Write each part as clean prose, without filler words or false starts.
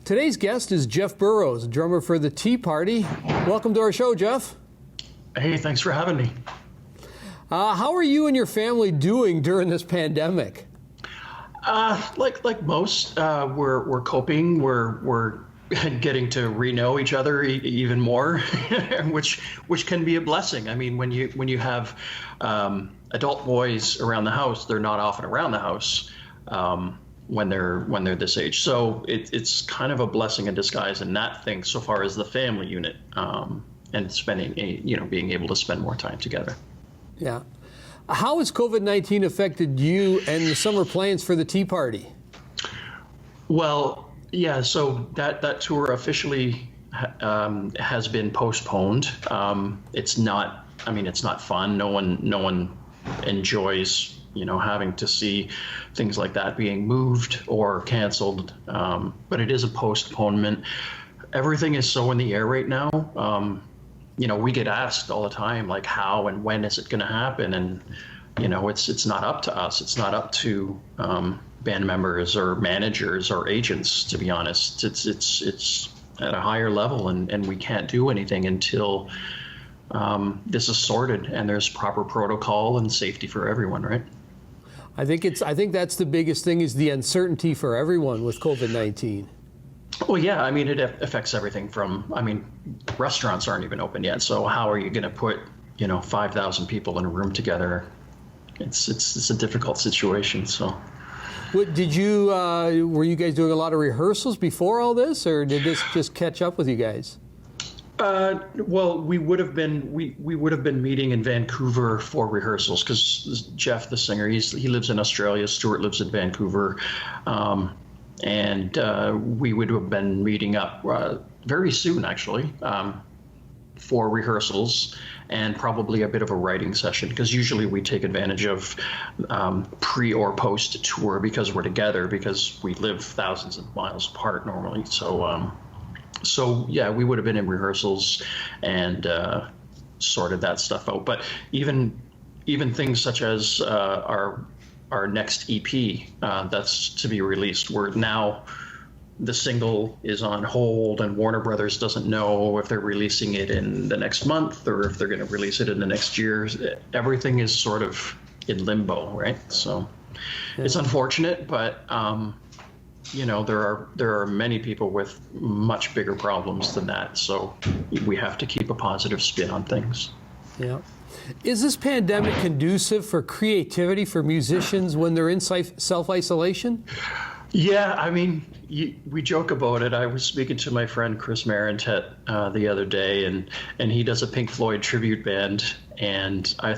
Today's guest is Jeff Burrows, drummer for the Tea Party. Welcome to our show, Jeff. Hey, thanks for having me. How are you and your family doing during this pandemic? Like most, we're coping. We're getting to know each other even more, which can be a blessing. I mean, when you have adult boys around the house, they're not often around the house when they're this age. So it's kind of a blessing in disguise in that thing, so far as the family unit and spending being able to spend more time together. Yeah. How has COVID-19 affected you and the summer plans for the Tea Party? Well, yeah, so that tour officially has been postponed. It's not fun. No one enjoys, having to see things like that being moved or canceled. But it is a postponement. Everything is so in the air right now. We get asked all the time, like, how and when is it going to happen? And, it's not up to us. It's not up to band members or managers or agents, to be honest. It's at a higher level, and we can't do anything until this is sorted and there's proper protocol and safety for everyone, right? I think that's the biggest thing, is the uncertainty for everyone with COVID-19. Well, yeah, I mean, it affects everything restaurants aren't even open yet. So how are you going to put, 5,000 people in a room together? It's a difficult situation. So were you guys doing a lot of rehearsals before all this, or did this just catch up with you guys? Well, we would have been meeting in Vancouver for rehearsals, because Jeff, the singer, he lives in Australia. Stuart lives in Vancouver. And we would have been meeting up very soon, actually, for rehearsals and probably a bit of a writing session, because usually we take advantage of pre or post tour because we're together, because we live thousands of miles apart normally. So yeah, we would have been in rehearsals and sorted that stuff out. But even things such as our next EP that's to be released, where now the single is on hold and Warner Brothers doesn't know if they're releasing it in the next month or if they're going to release it in the next year. Everything is sort of in limbo, right? So It's unfortunate, but there are many people with much bigger problems than that. So we have to keep a positive spin on things. Yeah. Is this pandemic conducive for creativity for musicians when they're in self-isolation? Yeah, I mean, we joke about it. I was speaking to my friend Chris Marentet the other day, and he does a Pink Floyd tribute band. And I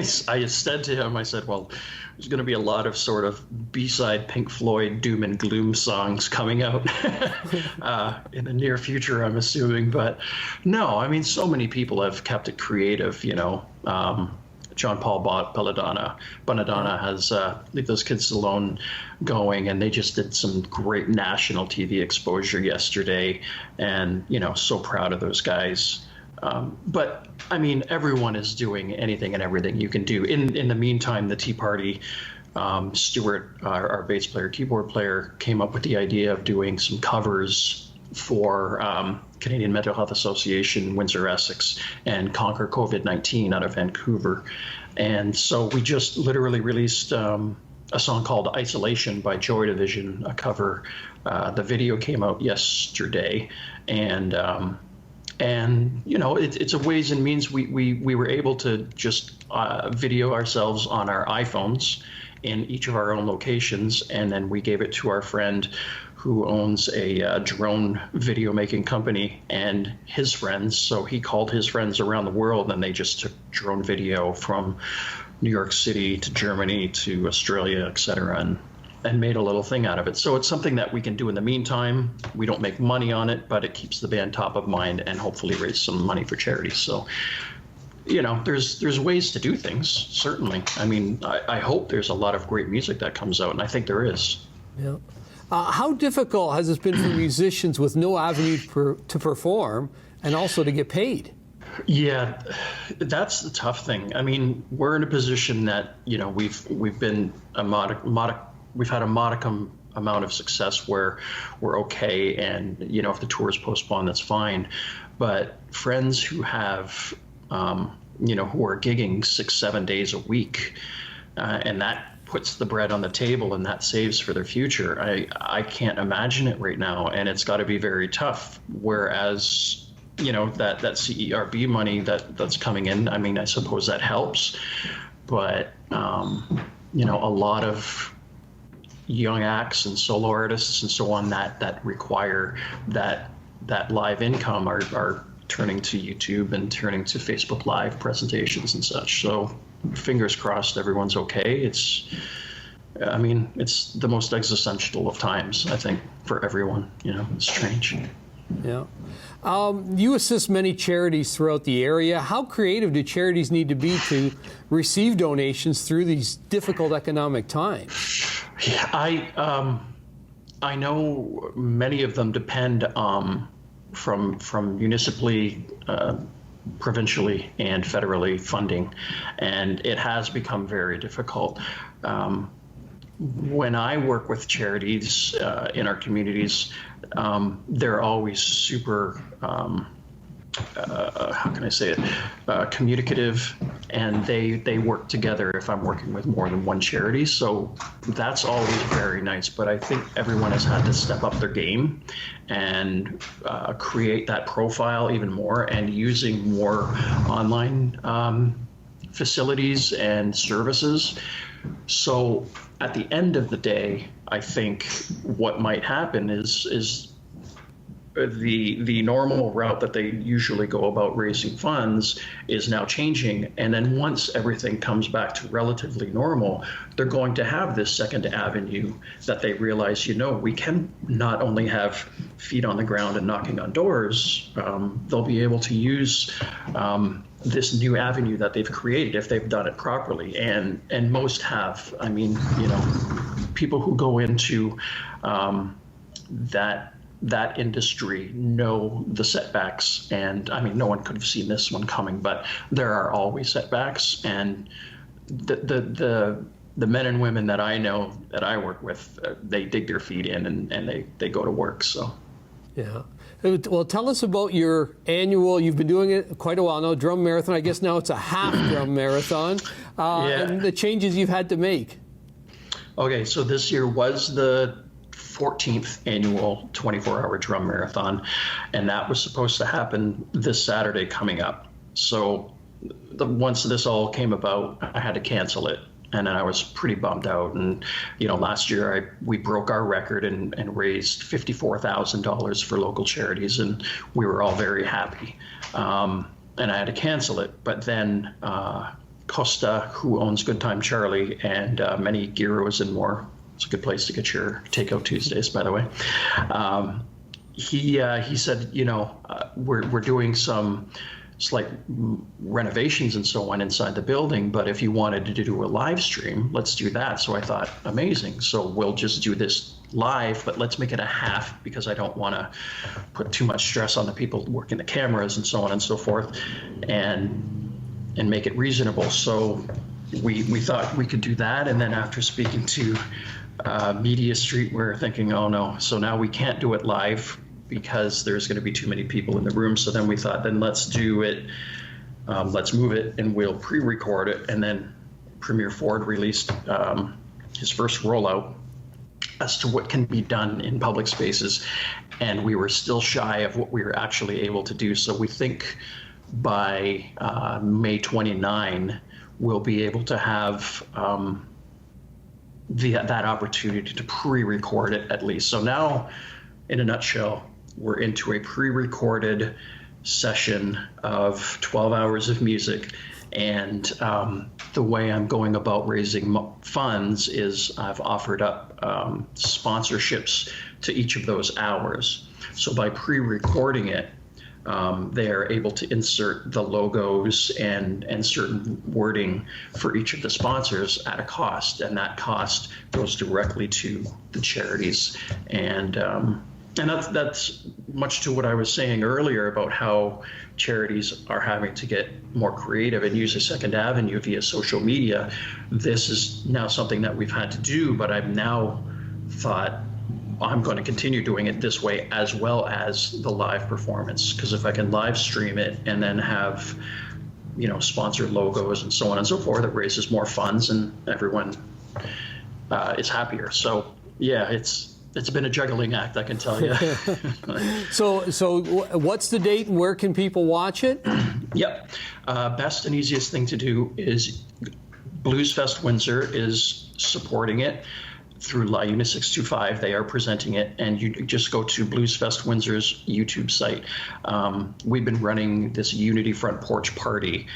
said to him, I said, well, there's going to be a lot of sort of B-side Pink Floyd doom and gloom songs coming out in the near future, I'm assuming. But no, I mean, so many people have kept it creative, John Paul Bonadonna has Leave Those Kids Alone going, and they just did some great national TV exposure yesterday, and so proud of those guys. But I mean, everyone is doing anything and everything you can do. In the meantime, the Tea Party, Stuart, our bass player, keyboard player, came up with the idea of doing some covers for Canadian Mental Health Association, Windsor, Essex, and Conquer COVID-19 out of Vancouver. And so we just literally released a song called Isolation by Joy Division, a cover. The video came out yesterday, and it's a ways and means we were able to just video ourselves on our iPhones in each of our own locations, and then we gave it to our friend who owns a drone video making company and his friends. So he called his friends around the world, and they just took drone video from New York City to Germany to Australia, et cetera, and made a little thing out of it. So it's something that we can do in the meantime. We don't make money on it, but it keeps the band top of mind and hopefully raise some money for charity. So, there's ways to do things, certainly. I mean, I hope there's a lot of great music that comes out, and I think there is. Yeah. How difficult has this been for musicians with no avenue to perform and also to get paid? Yeah, that's the tough thing. I mean, we're in a position that we've been we've had a modicum amount of success where we're okay, and if the tour is postponed, that's fine. But friends who have who are gigging 6-7 days a week, and that puts the bread on the table and that saves for their future. I can't imagine it right now, and it's got to be very tough. Whereas that CERB money that's coming in, I mean, I suppose that helps, but a lot of young acts and solo artists and so on that require that live income are turning to YouTube and turning to Facebook Live presentations and such. So fingers crossed everyone's okay. It's the most existential of times, I think, for everyone. It's strange. Yeah. You assist many charities throughout the area. How creative do charities need to be to receive donations through these difficult economic times? Yeah, I know many of them depend from municipally, provincially, and federally funding, and it has become very difficult. When I work with charities in our communities, they're always super, how can I say it, communicative, and they work together if I'm working with more than one charity. So that's always very nice. But I think everyone has had to step up their game and create that profile even more, and using more online facilities and services. So at the end of the day, I think what might happen is the normal route that they usually go about raising funds is now changing. And then once everything comes back to relatively normal, they're going to have this second avenue that they realize, we can not only have feet on the ground and knocking on doors, they'll be able to use this new avenue that they've created if they've done it properly. And most have. I mean, people who go into that industry know the setbacks, and I mean, no one could have seen this one coming, but there are always setbacks, and the men and women that I know that I work with, they dig their feet in and they go to work. So yeah. Well, tell us about your annual, you've been doing it quite a while now, drum marathon. I guess now it's a half drum marathon, and the changes you've had to make. Okay, so this year was the 14th annual 24-hour drum marathon, and that was supposed to happen this Saturday coming up. So once this all came about, I had to cancel it, and then I was pretty bummed out. And last year we broke our record and raised $54,000 for local charities, and we were all very happy. And I had to cancel it, but then Costa, who owns Good Time Charlie, and many gyros and more. It's a good place to get your takeout Tuesdays, by the way. He said, we're doing some slight renovations and so on inside the building, but if you wanted to do a live stream, let's do that. So I thought, amazing. So we'll just do this live, but let's make it a half, because I don't want to put too much stress on the people working the cameras and so on and so forth, and make it reasonable. So we thought we could do that. And then after speaking to Media Street, we're thinking, oh no, so now we can't do it live because there's going to be too many people in the room. So then we thought, then let's do it, let's move it, and we'll pre-record it. And then Premier Ford released his first rollout as to what can be done in public spaces, and we were still shy of what we were actually able to do. So we think by May 29, we'll be able to have that opportunity to pre-record it at least. So now, in a nutshell, we're into a pre-recorded session of 12 hours of music. And the way I'm going about raising funds is I've offered up sponsorships to each of those hours. So by pre-recording it, they are able to insert the logos and certain wording for each of the sponsors at a cost, and that cost goes directly to the charities. And that's much to what I was saying earlier about how charities are having to get more creative and use a second avenue via social media. This is now something that we've had to do, but I've now thought, I'm going to continue doing it this way, as well as the live performance, because if I can live stream it and then have, sponsored logos and so on and so forth, it raises more funds and everyone is happier. So yeah, it's been a juggling act, I can tell you. So what's the date and where can people watch it? Yep. Best and easiest thing to do is Blues Fest Windsor is supporting it through La Una 625. They are presenting it, and you just go to Blues Fest Windsor's YouTube site. We've been running this Unity Front Porch Party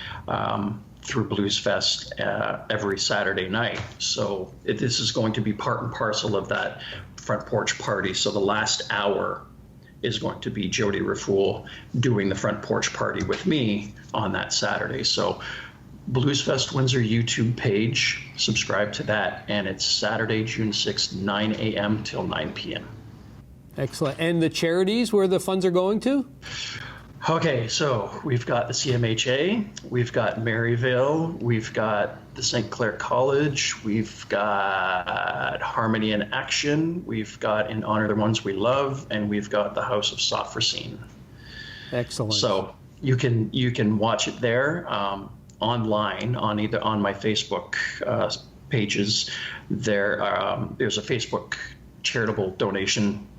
through Blues Fest every Saturday night. So this is going to be part and parcel of that front porch party. So the last hour is going to be Jody Raffoul doing the front porch party with me on that Saturday. So Blues Fest Windsor YouTube page, subscribe to that, and it's Saturday, June 6th, 9 a.m. till 9 p.m. Excellent. And the charities where the funds are going to? Okay, so we've got the CMHA, we've got Maryvale, we've got the St. Clair College, we've got Harmony in Action, we've got In Honor the Ones We Love, and we've got the House of Sophrosine. Excellent. So you can watch it there online on my Facebook pages. There's a Facebook charitable donation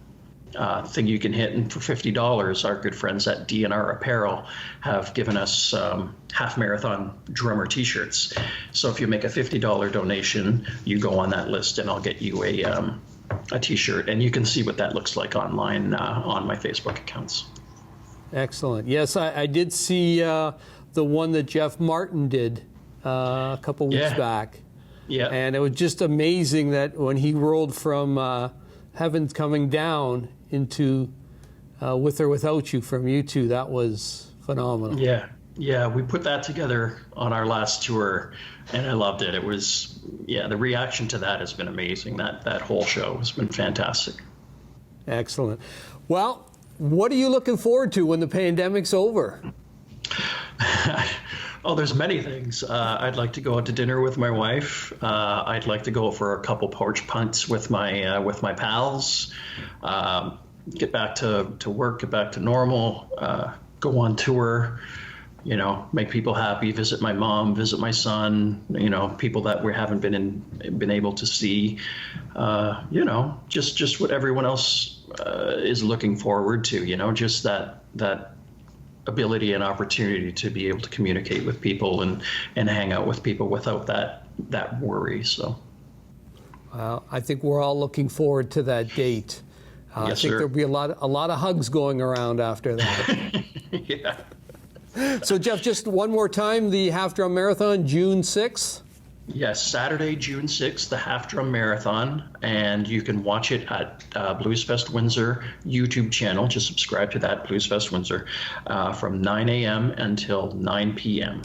thing you can hit, and for $50, our good friends at DNR Apparel have given us half marathon drummer t-shirts. So if you make a $50 donation, you go on that list and I'll get you a t-shirt, and you can see what that looks like online on my Facebook accounts. Excellent. Yes, I did see the one that Jeff Martin did a couple weeks back. Yeah. And it was just amazing that when he rolled from Heaven's Coming Down into With or Without You from U2, that was phenomenal. Yeah, we put that together on our last tour, and I loved it. It was, the reaction to that has been amazing. That whole show has been fantastic. Excellent. Well, what are you looking forward to when the pandemic's over? Oh, there's many things. I'd like to go out to dinner with my wife. I'd like to go for a couple porch punts with my pals. Get back to work, get back to normal. Go on tour. Make people happy. Visit my mom. Visit my son. People that we haven't been able to see. Just what everyone else is looking forward to. Just that ability and opportunity to be able to communicate with people and hang out with people without that worry. So, well, I think we're all looking forward to that date. Yes, I think sir. there'll be a lot of hugs going around after that. Yeah. So, Jeff, just one more time, the Half Drum Marathon, June 6th? Yes, Saturday, June 6th, the Half Drum Marathon, and you can watch it at Blues Fest Windsor YouTube channel. Just subscribe to that, Blues Fest Windsor, from 9 a.m. until 9 p.m.